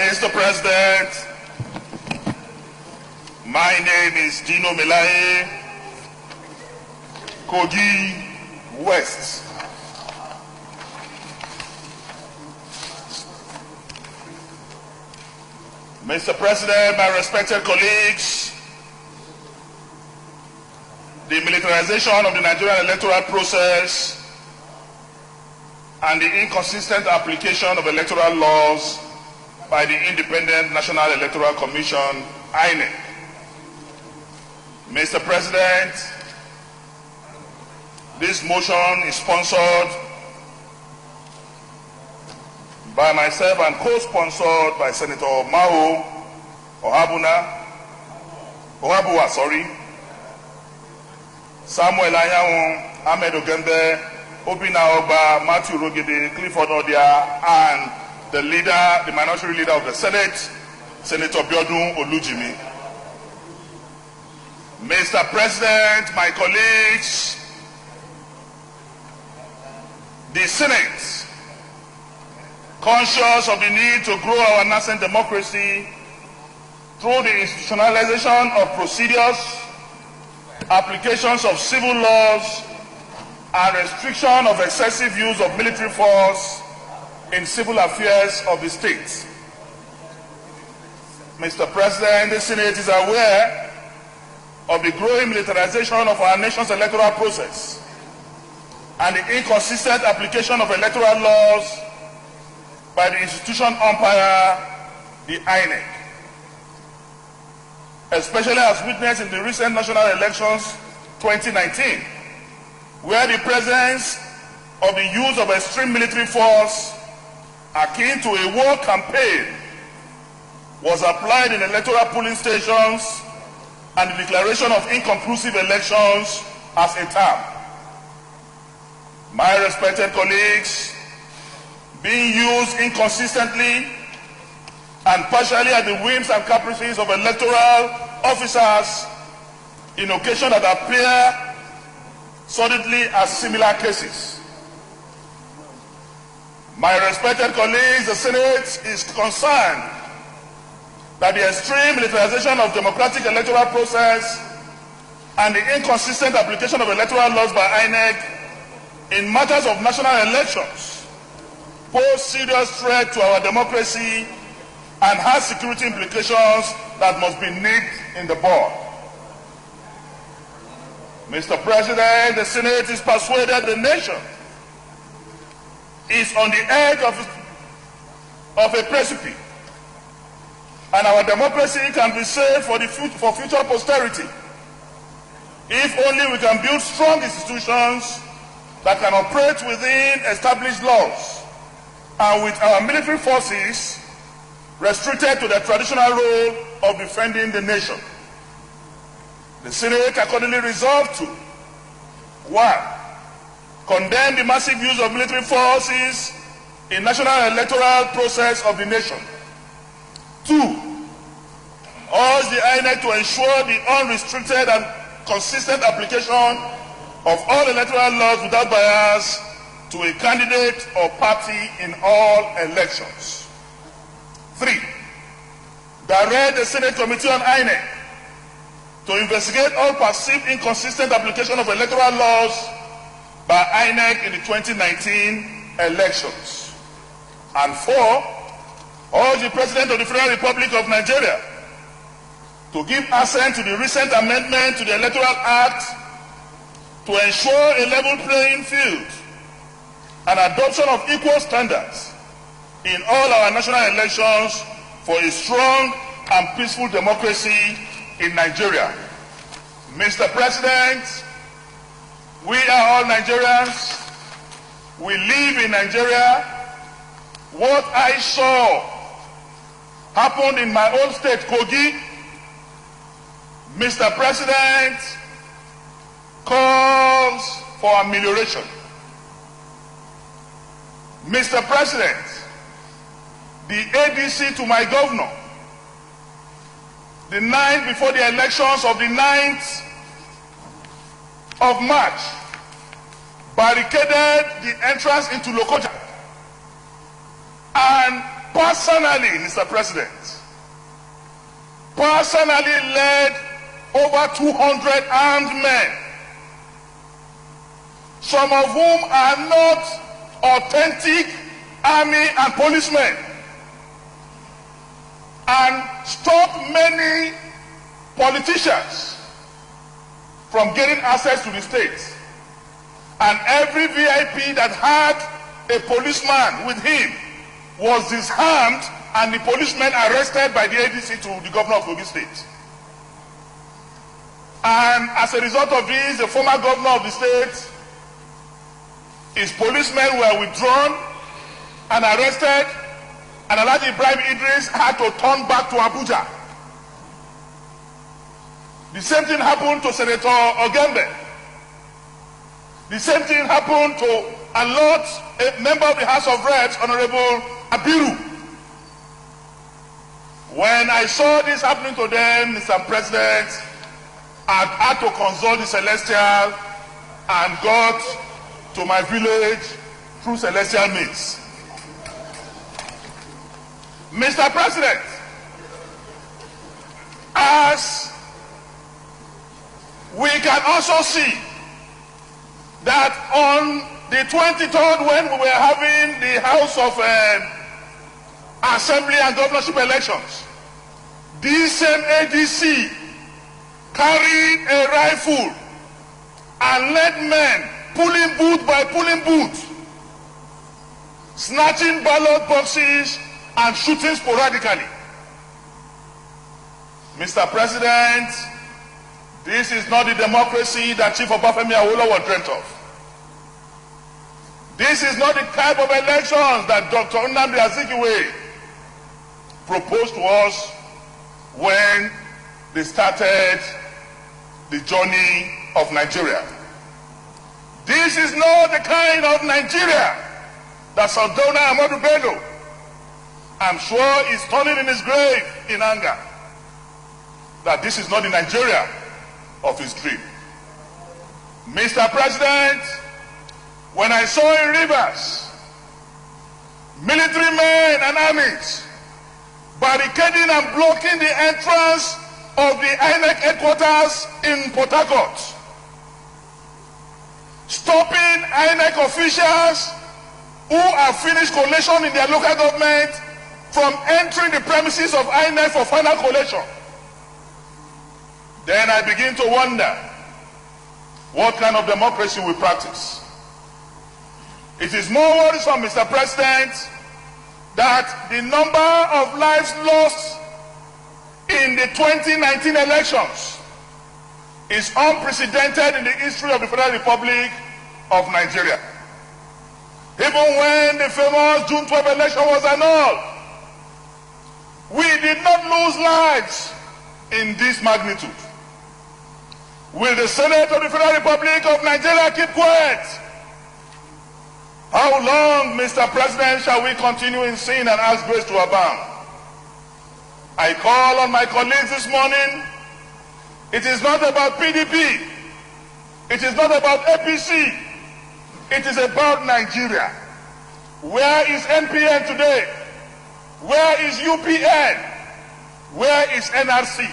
Mr. President, my name is Dino Melaye, Kogi West. Mr. President, my respected colleagues, the militarization of the Nigerian electoral process and the inconsistent application of electoral laws by the Independent National Electoral Commission, INEC. Mr. President, this motion is sponsored by myself and co-sponsored by Senator Ohabuwa, Samuel Anyawun, Ahmed Ogembe, Obina Ogba, Matthew Rogede, Clifford Odia, and the leader, the minority leader of the Senate, Senator Biodun Olujimi. Mr. President, my colleagues, the Senate, conscious of the need to grow our nascent democracy through the institutionalization of procedures, applications of civil laws, and restriction of excessive use of military force in civil affairs of the state. Mr. President, the Senate is aware of the growing militarization of our nation's electoral process and the inconsistent application of electoral laws by the institution umpire, the INEC, especially as witnessed in the recent national elections 2019, where the presence of the use of extreme military force akin to a war campaign was applied in electoral polling stations and the declaration of inconclusive elections as a term. My respected colleagues, being used inconsistently and partially at the whims and caprices of electoral officers in occasions that appear solidly as similar cases. My respected colleagues, the Senate is concerned that the extreme militarization of democratic electoral process and the inconsistent application of electoral laws by INEC in matters of national elections pose serious threat to our democracy and has security implications that must be nipped in the bud. Mr. President, the Senate is persuaded the nation is on the edge of a precipice, and our democracy can be saved for future posterity if only we can build strong institutions that can operate within established laws and with our military forces restricted to the traditional role of defending the nation. The Senate accordingly resolved to 1. Condemn the massive use of military forces in national electoral process of the nation. 2. Urge the INEC to ensure the unrestricted and consistent application of all electoral laws without bias to a candidate or party in all elections. 3. Direct the Senate Committee on INEC to investigate all perceived inconsistent application of electoral laws by INEC in the 2019 elections. And 4, urge the President of the Federal Republic of Nigeria to give assent to the recent amendment to the Electoral Act to ensure a level playing field and adoption of equal standards in all our national elections for a strong and peaceful democracy in Nigeria. Mr. President, we are all Nigerians. We live in Nigeria. What I saw happened in my own state, Kogi. Mr. President, calls for amelioration. Mr. President, the ADC to my governor, the night before the elections of the 9th of March, barricaded the entrance into Lokoja and personally, Mr. President, personally led over 200 armed men, some of whom are not authentic army and policemen, and stopped many politicians from getting access to the state. And every VIP that had a policeman with him was disarmed and the policemen arrested by the ADC to the governor of Kogi State. And as a result of this, the former governor of the state, his policemen were withdrawn and arrested, and Alhaji Ibrahim Idris had to turn back to Abuja. The same thing happened to Senator Ogembe. The same thing happened to a member of the House of Reps, Honorable Abiru. When I saw this happening to them, Mr. President, I had to consult the Celestial and got to my village through Celestial means. Mr. President, as we can also see that on the 23rd, when we were having the House of Assembly and Governorship elections, this same ADC carried a rifle and led men pulling booth by pulling booth, snatching ballot boxes and shooting sporadically. Mr. President, this is not the democracy that Chief Obafemi Awolowo dreamt of. This is not the type of elections that Dr. Nnamdi Azikiwe proposed to us when they started the journey of Nigeria. This is not the kind of Nigeria that Sardauna Amadu Bello, I'm sure, is turning in his grave in anger. That this is not the Nigeria of his dream. Mr. President, when I saw in Rivers military men and armies barricading and blocking the entrance of the INEC headquarters in Port Harcourt, stopping INEC officials who have finished collation in their local government from entering the premises of INEC for final collation, then I begin to wonder what kind of democracy we practice. It is more worrisome, Mr. President, that the number of lives lost in the 2019 elections is unprecedented in the history of the Federal Republic of Nigeria. Even when the famous June 12 election was annulled, we did not lose lives in this magnitude. Will the Senate of the Federal Republic of Nigeria keep quiet? How long, Mr. President, shall we continue in sin and ask grace to abound? I call on my colleagues this morning. It is not about PDP. It is not about APC. It is about Nigeria. Where is NPN today? Where is UPN? Where is NRC?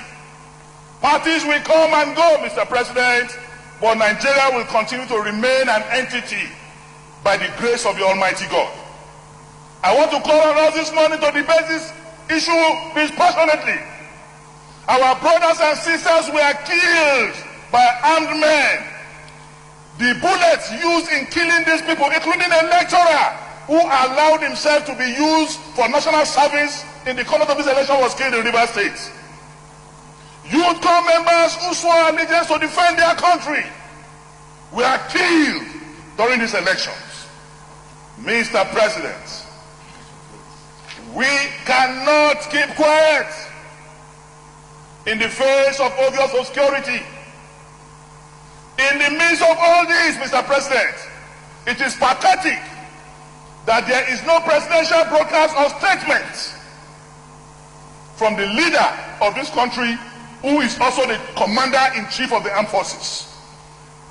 Parties will come and go, Mr. President, but Nigeria will continue to remain an entity by the grace of the Almighty God. I want to call on us this morning to debate this issue dispassionately. Our brothers and sisters were killed by armed men. The bullets used in killing these people, including a lecturer who allowed himself to be used for national service in the conduct of this election, was killed in Rivers State. Youth corps members who swore allegiance to defend their country were killed during these elections. Mr. President, we cannot keep quiet in the face of obvious obscurity. In the midst of all this, Mr. President, it is pathetic that there is no presidential broadcast or statement from the leader of this country, who is also the commander-in-chief of the armed forces.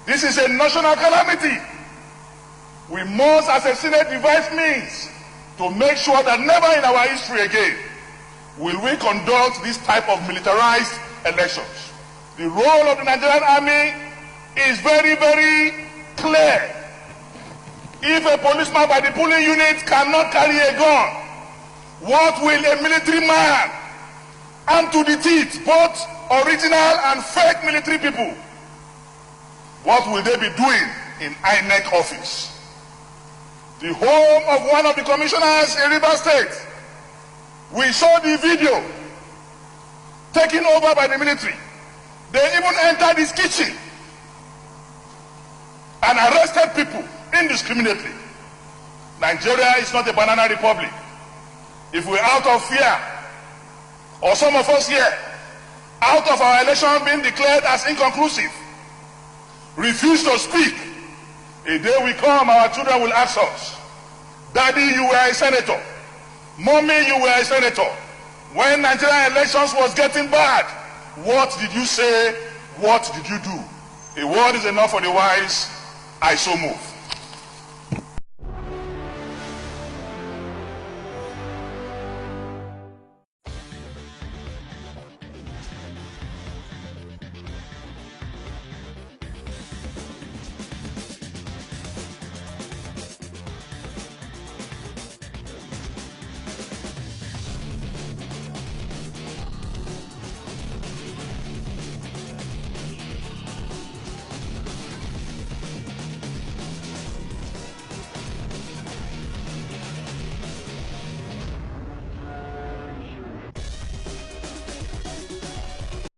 This is a national calamity. We must, as a Senate, devise means to make sure that never in our history again will we conduct this type of militarized elections. The role of the Nigerian army is very, very clear. If a policeman by the polling unit cannot carry a gun, what will a military man, armed to the teeth, both original and fake military people, what will they be doing in INEC office? The home of one of the commissioners in Rivers State, we saw the video taken over by the military. They even entered his kitchen and arrested people indiscriminately. Nigeria is not a banana republic. If we're out of fear, or some of us here, out of our election being declared as inconclusive, refuse to speak, a day will come our children will ask us, Daddy, you were a senator. Mommy, you were a senator. When Nigerian elections was getting bad, what did you say? What did you do? A word is enough for the wise. I so move.